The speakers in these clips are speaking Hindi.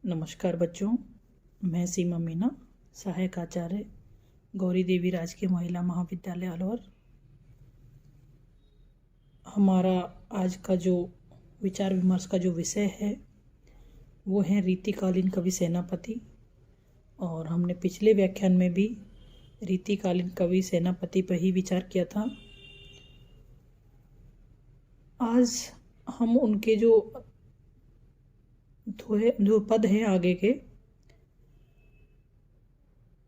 नमस्कार बच्चों, मैं सीमा मीना, सहायक आचार्य गौरी देवी राजकीय महिला महाविद्यालय अलवर। हमारा आज का जो विचार विमर्श का जो विषय है वो है रीतिकालीन कवि सेनापति। और हमने पिछले व्याख्यान में भी रीतिकालीन कवि सेनापति पर ही विचार किया था। आज हम उनके जो पद हैं आगे के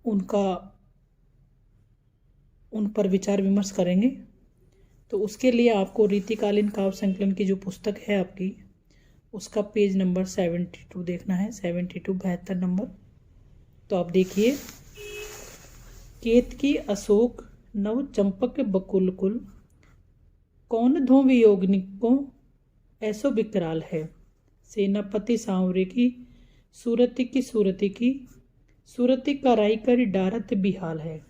उन पर विचार विमर्श करेंगे। तो उसके लिए आपको रीतिकालीन काव्य संकलन की जो पुस्तक है आपकी, उसका पेज नंबर 72 देखना है। 72 नंबर। तो आप देखिए, केतकी अशोक नव चंपक बकुल कुल, कौन धो वियोगनिक को ऐसो विकराल है। सेनापति सांवरे की सूरती कराई कर डारत बिहाल है।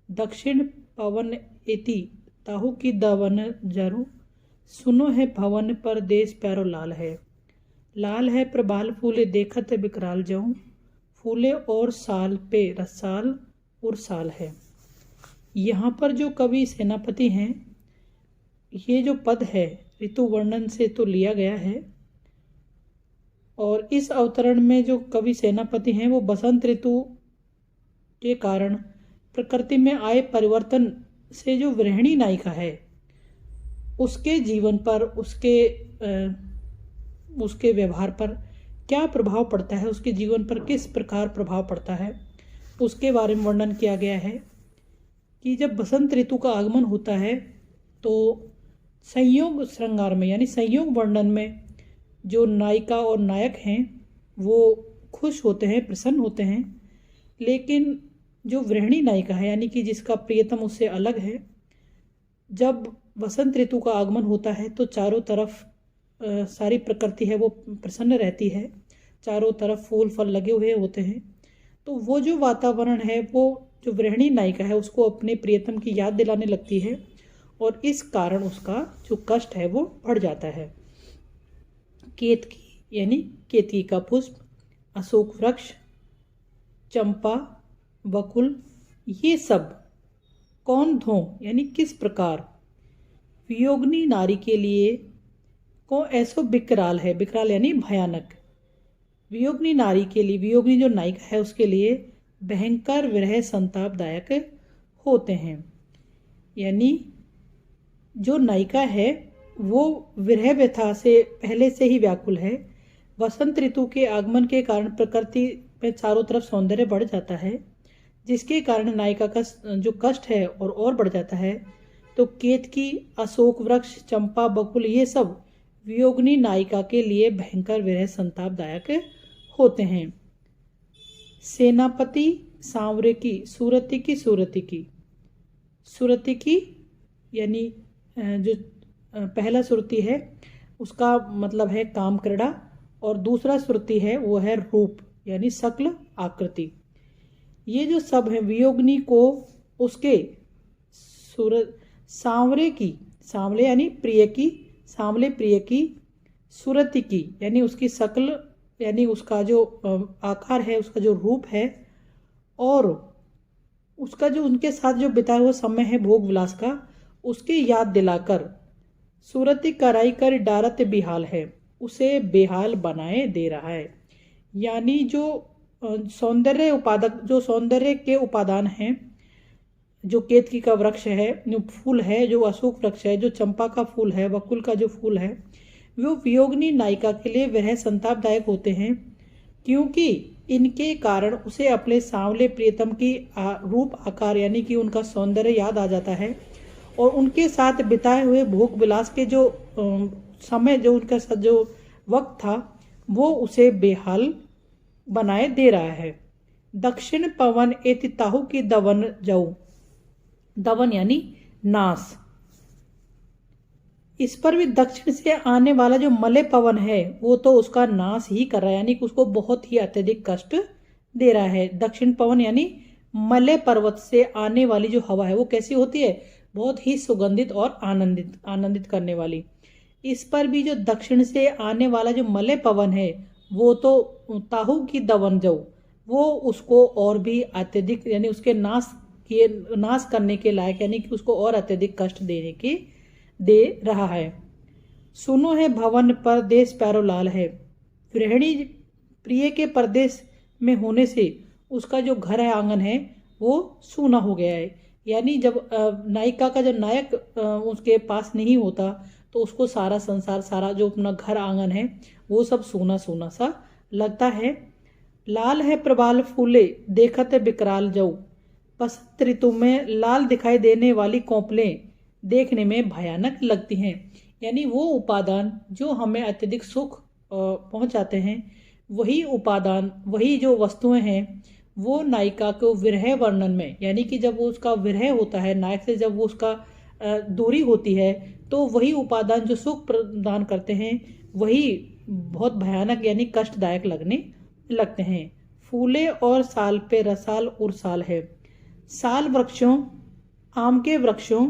दक्षिण पवन एति ताहू की दवन जरू, सुनो है भवन पर देश प्यारो लाल है प्रबाल फूले देखत विकराल जाऊं, फूले और साल पे रसाल उर्साल है। यहाँ पर जो कवि सेनापति हैं, ये जो पद है ऋतु वर्णन से तो लिया गया है। और इस अवतरण में जो कवि सेनापति हैं वो बसंत ऋतु के कारण प्रकृति में आए परिवर्तन से जो गृहिणी नायिका है उसके जीवन पर, उसके व्यवहार पर क्या प्रभाव पड़ता है, उसके जीवन पर किस प्रकार प्रभाव पड़ता है, उसके बारे में वर्णन किया गया है। कि जब बसंत ऋतु का आगमन होता है तो संयोग श्रृंगार में यानी संयोग वर्णन में जो नायिका और नायक हैं वो खुश होते हैं, प्रसन्न होते हैं। लेकिन जो गृहिणी नायिका है यानी कि जिसका प्रियतम उससे अलग है, जब बसंत ऋतु का आगमन होता है तो चारों तरफ सारी प्रकृति है वो प्रसन्न रहती है, चारों तरफ फूल फल लगे हुए होते हैं। तो वो जो वातावरण है वो जो गृहिणी नायिका है उसको अपने प्रियतम की याद दिलाने लगती है और इस कारण उसका जो कष्ट है वो बढ़ जाता है। केतकी यानी केतकी का पुष्प, अशोक वृक्ष, चंपा, बकुल, ये सब कौन धो यानी किस प्रकार वियोगिनी नारी के लिए को ऐसो विकराल है। विकराल यानी भयानक। वियोगिनी नारी के लिए, वियोगिनी जो नायिका है उसके लिए भयंकर विरह संतापदायक होते हैं। यानी जो नायिका है वो विरह व्यथा से पहले से ही व्याकुल है। वसंत ऋतु के आगमन के कारण प्रकृति में चारों तरफ सौंदर्य बढ़ जाता है, जिसके कारण नायिका का जो कष्ट है और बढ़ जाता है। तो केतकी, अशोक वृक्ष, चंपा, बकुल, ये सब वियोगिनी नायिका के लिए भयंकर विरह संतापदायक होते हैं। सेनापति सांवरे की सूरती की यानी जो पहला सुरती है उसका मतलब है काम क्रीड़ा, और दूसरा सुरती है वो है रूप यानी शक्ल आकृति। ये जो सब है वियोगिनी को उसके सांवरे की, सांवले यानी प्रिय की, सांवले प्रिय की, सुरति की यानी उसकी शक्ल यानी उसका जो आकार है, उसका जो रूप है, और उसका जो उनके साथ जो बिताया हुआ समय है भोग विलास का, उसकी याद दिलाकर सूरती कराई कर डारत बिहाल है, उसे बेहाल बनाए दे रहा है। यानी जो सौंदर्य उपादक, जो सौंदर्य के उपादान हैं, जो केतकी का वृक्ष है, जो फूल है, जो अशोक वृक्ष है, जो चंपा का फूल है, बकुल का जो फूल है, वो वियोगिनी नायिका के लिए वह संतापदायक होते हैं, क्योंकि इनके कारण उसे अपने सांवले प्रियतम की रूप आकार यानी कि उनका सौंदर्य याद आ जाता है, और उनके साथ बिताए हुए भोग विलास के जो समय, जो उनका जो वक्त था, वो उसे बेहाल बनाए दे रहा है। दक्षिण पवन एति ताहू की दवन जाऊ, दवन यानी नाश। इस पर भी दक्षिण से आने वाला जो मलय पवन है वो तो उसका नाश ही कर रहा है, यानी कि उसको बहुत ही अत्यधिक कष्ट दे रहा है। दक्षिण पवन यानी मलय पर्वत से आने वाली जो हवा है वो कैसी होती है, बहुत ही सुगंधित और आनंदित करने वाली। इस पर भी जो दक्षिण से आने वाला जो मलय पवन है वो तो ताहू की दवन जाऊ, वो उसको और भी अत्यधिक यानी उसके नाश करने के लायक यानी कि उसको और अत्यधिक कष्ट दे रहा है। सुनो है भवन परदेश प्यारो लाल है। गृहिणी प्रिय के परदेश में होने से उसका जो घर है, आंगन है, वो सूना हो गया है। यानी जब नायिका का जब नायक उसके पास नहीं होता तो उसको सारा संसार, सारा जो अपना घर आंगन है, वो सब सूना सूना सा लगता है। लाल है प्रबाल फूले देखत विकराल जाऊ। बसंत ऋतु में लाल दिखाई देने वाली कोपलें देखने में भयानक लगती हैं। यानी वो उपादान जो हमें अत्यधिक सुख पहुंचाते हैं, वही उपादान, वही जो वस्तुएं हैं, वो नायिका को विरह वर्णन में, यानी कि जब वो उसका विरह होता है नायक से, जब वो उसका दूरी होती है, तो वही उपादान जो सुख प्रदान करते हैं वही बहुत भयानक यानी कष्टदायक लगने लगते हैं। फूले और साल पे रसाल उर्साल है। साल वृक्षों, आम के वृक्षों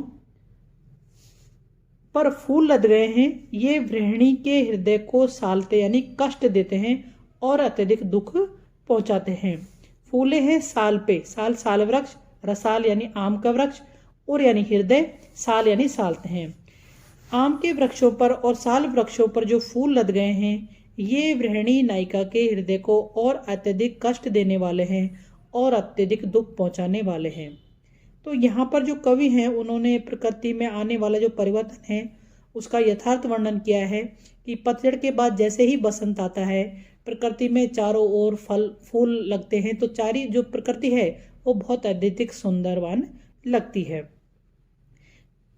पर फूल लद गए हैं, ये गृहिणी के हृदय को सालते यानी कष्ट देते हैं और अत्यधिक दुख पहुंचाते हैं। फूले हैं साल पे, साल साल वृक्ष, रसाल यानी आम का वृक्ष, और यानी हृदय, साल यानी सालते हैं। आम के वृक्षों पर और साल वृक्षों पर जो फूल लद गए हैं, ये गृहिणी नायिका के हृदय को और अत्यधिक कष्ट देने वाले हैं और अत्यधिक दुख पहुंचाने वाले हैं। तो यहाँ पर जो कवि हैं उन्होंने प्रकृति में आने वाला जो परिवर्तन है उसका यथार्थ वर्णन किया है कि पतझड़ के बाद जैसे ही बसंत आता है, प्रकृति में चारों ओर फल फूल लगते हैं, तो चारी जो प्रकृति है वो बहुत अत्यधिक सुंदरवान लगती है।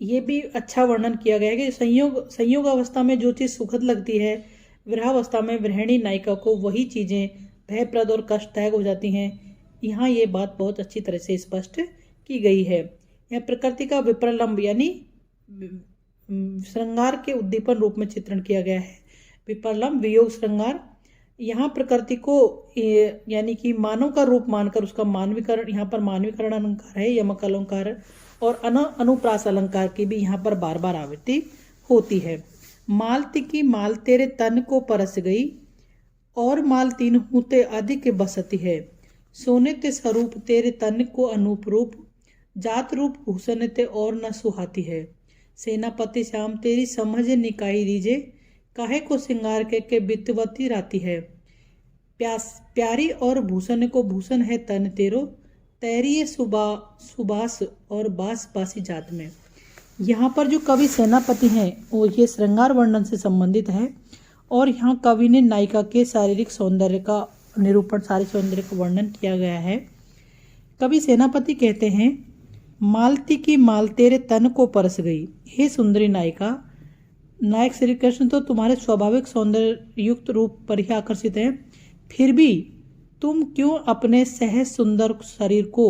ये भी अच्छा वर्णन किया गया है कि संयोग अवस्था में जो चीज़ सुखद लगती है, विरहावस्था में गृहिणी नायिका को वही चीज़ें भयप्रद और कष्टदायक हो जाती हैं। यहाँ ये बात बहुत अच्छी तरह से स्पष्ट की गई है। यह प्रकृति का विप्रलंब यानी श्रृंगार के उद्दीपन रूप में चित्रण किया गया है। विप्रलंब वियोग श्रृंगार, यहाँ प्रकृति को यानी कि मानव का रूप मानकर उसका मानवीकरण, यहाँ पर मानवीकरण अलंकार है, यमक अलंकार और अनुप्रास अलंकार की भी यहाँ पर बार बार आवृत्ति होती है। मालती की माल तेरे तन को परस गई, और माल तीन हूते अधिक बसती है। सोने ते स्वरूप तेरे तन को अनूप रूप, जात रूप भूषण ते और न सुहाती है। सेनापति श्याम तेरी समझ निकाई रीजे, काहे को श्रृंगार के बितवती राती है। प्यारी और भूषण को भूषण है तन तेरो, तैरिये सुबास और बास बासी जात में। यहाँ पर जो कवि सेनापति हैं वो ये श्रृंगार वर्णन से संबंधित है, और यहाँ कवि ने नायिका के शारीरिक सौंदर्य का निरूपण, शारीरिक सौंदर्य का वर्णन किया गया है। कवि सेनापति कहते हैं, मालती की माल तेरे तन को परस गई, हे सुंदरी नायिका। नायक श्री कृष्ण तो तुम्हारे स्वाभाविक सौंदर्य युक्त रूप पर ही आकर्षित हैं, फिर भी तुम क्यों अपने सहज सुंदर शरीर को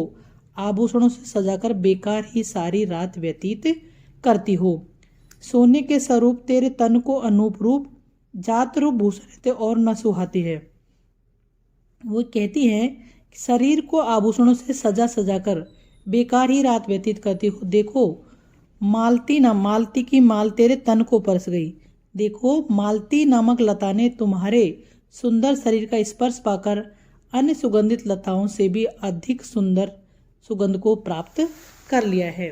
आभूषणों से सजाकर बेकार ही सारी रात व्यतीत करती हो। सोने के स्वरूप तेरे तन को अनूप रूप, जात रूप भूषण थे और न सुहाती है। वो कहती हैं शरीर को आभूषणों से सजा सजाकर बेकार ही रात व्यतीत करती हो। देखो मालती की माल तेरे तन को परस गई। देखो मालती नामक लता ने तुम्हारे सुंदर शरीर का स्पर्श पाकर अन्य सुगंधित लताओं से भी अधिक सुंदर सुगंध को प्राप्त कर लिया है।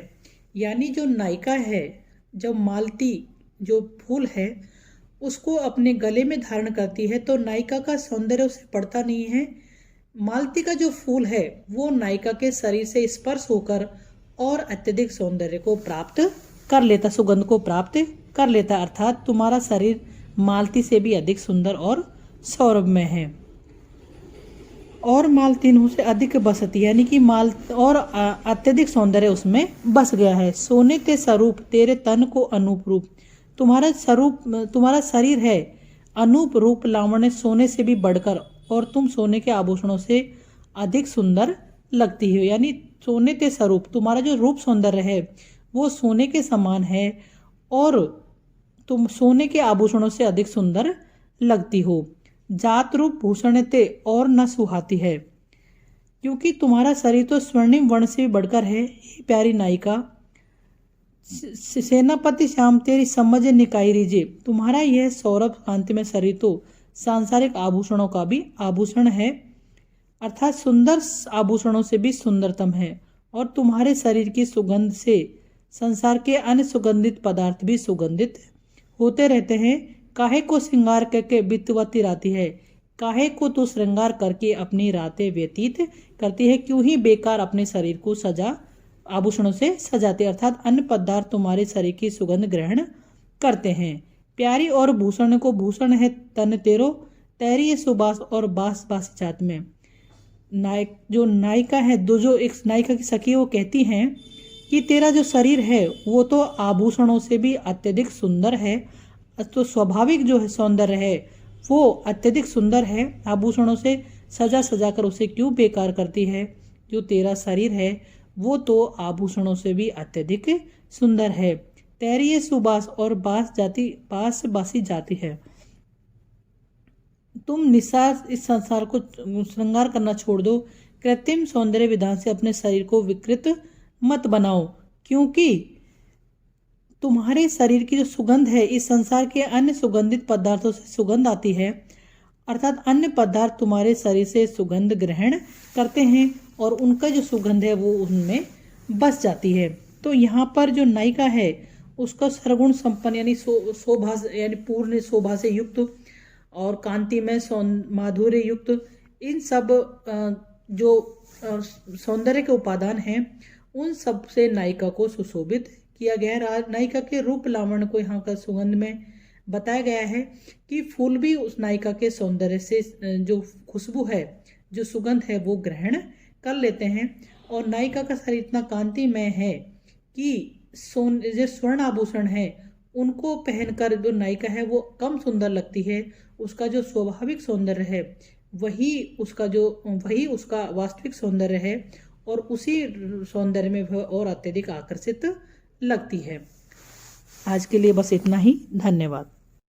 यानी जो नायिका है, जब मालती जो फूल है उसको अपने गले में धारण करती है तो नायिका का सौंदर्य उसे पड़ता नहीं है। मालती का जो फूल है वो नायिका के शरीर से स्पर्श होकर और अत्यधिक सौंदर्य को प्राप्त कर लेता, सुगंध को प्राप्त कर लेता, अर्थात तुम्हारा शरीर मालती से भी अधिक सुंदर और सौरभमय है। और माल तीनों से अधिक बसती, यानी कि माल और अत्यधिक सौंदर्य उसमें बस गया है। सोने ते स्वरूप तेरे तन को अनूप रूप, तुम्हारा शरीर है अनूप रूप लावण्य सोने से भी बढ़कर, और तुम सोने के आभूषणों से अधिक सुंदर लगती हो। यानी सोने ते स्वरूप, तुम्हारा जो रूप सौंदर्य है वो सोने के समान है और तुम सोने के आभूषणों से अधिक सुंदर लगती हो। जात रूप भूषण ते और न सुहाती है, क्योंकि तुम्हारा शरीर तो स्वर्णिम वर्ण से भी बढ़कर है। हे प्यारी नायिका, सेनापति श्याम तेरी समझ निकाई रीजे, तुम्हारा यह सौरभ कांति में शरीर तो सांसारिक आभूषणों का भी आभूषण है, अर्थात सुंदर आभूषणों से भी सुंदरतम है। और तुम्हारे शरीर की सुगंध से संसार के अन्य सुगंधित पदार्थ भी सुगंधित होते रहते हैं। काहे को श्रृंगार करके बितवती राती है, काहे को तू श्रृंगार करके अपनी रातें व्यतीत करती है, क्यों ही बेकार अपने शरीर को सजा आभूषणों से सजाते, अर्थात अन्य पदार्थ तुम्हारे शरीर की सुगंध ग्रहण करते हैं। प्यारी और भूषण को भूषण है तन तेरो, तैरी सुबास और बास बासी जात में। नायक जो नायिका है, दो जो एक नायिका की सखी वो कहती हैं कि तेरा जो शरीर है वो तो आभूषणों से भी अत्यधिक सुंदर है, तो स्वाभाविक जो है सौंदर्य है वो अत्यधिक सुंदर है, आभूषणों से सजा सजा कर उसे क्यों बेकार करती है। जो तेरा शरीर है वो तो आभूषणों से भी अत्यधिक सुंदर है। तैरिये सुबास और बास बासी जाती है। तुम निस्सार इस संसार को श्रृंगार करना छोड़ दो, कृत्रिम सौंदर्य विधान से अपने शरीर को विकृत मत बनाओ, क्योंकि तुम्हारे शरीर की जो सुगंध है इस संसार के अन्य सुगंधित पदार्थों से सुगंध आती है, अर्थात अन्य पदार्थ तुम्हारे शरीर से सुगंध ग्रहण करते हैं और उनका जो सुगंध है वो उनमें बस जाती है। तो यहाँ पर जो नायिका है उसका सर्वगुण संपन्न यानी शोभा यानी पूर्ण शोभा से युक्त और कांति में माधुर्य युक्त इन सब जो सौंदर्य के उपादान हैं उन सब से नायिका को सुशोभित किया गया है। नायिका के रूप लावण्य को यहाँ का सुगंध में बताया गया है कि फूल भी उस नायिका के सौंदर्य से जो खुशबू है, जो सुगंध है वो ग्रहण कर लेते हैं। और नायिका का शरीर इतना कांतिमय है कि जो स्वर्ण आभूषण है उनको पहनकर जो नायिका है वो कम सुंदर लगती है। उसका जो स्वाभाविक सौंदर्य है वही उसका वास्तविक सौंदर्य है और उसी सौंदर्य में वह और अत्यधिक आकर्षित लगती है। आज के लिए बस इतना ही। धन्यवाद।